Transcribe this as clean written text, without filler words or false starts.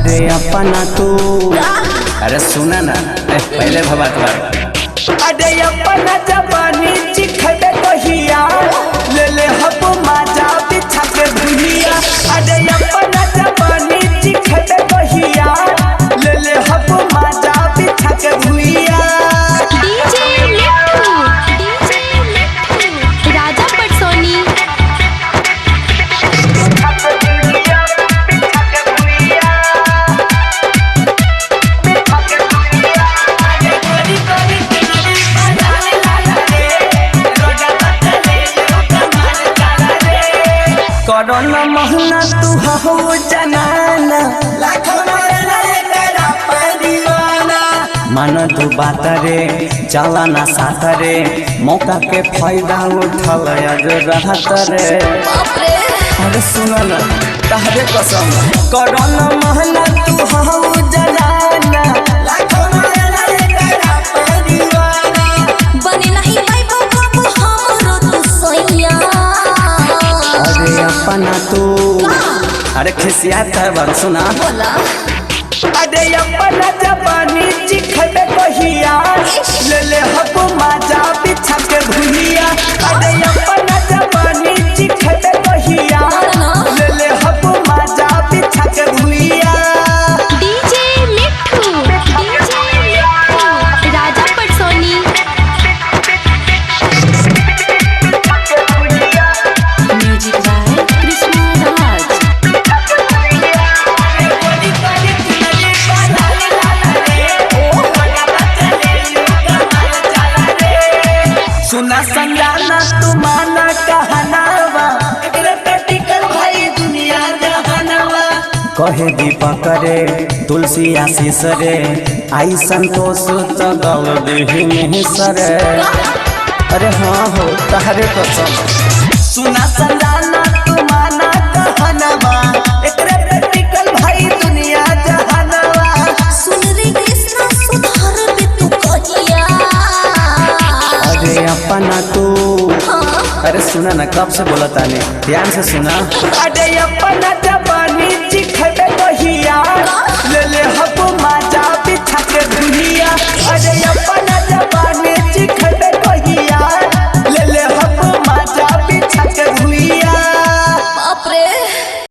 अरे अपना तू अरे सुना ना पहले भबात बार अरे अपना जवानी चिखबे कहिया ले ले हब माजा बिछा के भुलिया। अरे अपना जवानी चिखबे कहिया ले ले हब माजा बिछा के भुलिया। डीजे लिट्टू राजा पटसोनी। कोरोना महना तू हो जनाना लाखों मरना करा दीवाना। मन तू बात रे चला ना साथ रे मौका के फायदा उठल आज रहत रे। अरे सुना ना तहरे कसम कोरोना महना तू हो जनाना लाखों मरना करा दीवाना। बने नहीं भाई बाबू हमरो तू सैया। अरे अपना तू अरे खिसियात है बात सुना बोला अरे अपना जवानी चिखबे कहिया ले ले हब माजा बिछा के भुलिया। अरे अपना जवानी चिखबे कहिया ले ले हब माजा बिछा के भुलिया। DJ लिट्टू Raja Patsoni. Music by Krishna Raj. सुना संजाना तू माना कहनावा एकरे प्रैक्टिकल भाई दुनिया जहानावा। कहे दीपक रे तुलसी आशीष रे आई संतोष चगल देही में सरे। अरे हाँ हो तहरे कसम सुना संजाना तू माना कहनावा एकरे प्रैक्टिकल भाई दुनिया जहानावा। सुन रे कृष्णा सुधार भी तू कहिया। अरे अपना तू अरे सुना ना कब से बोला ताने ध्यान से सुना। अरे अपना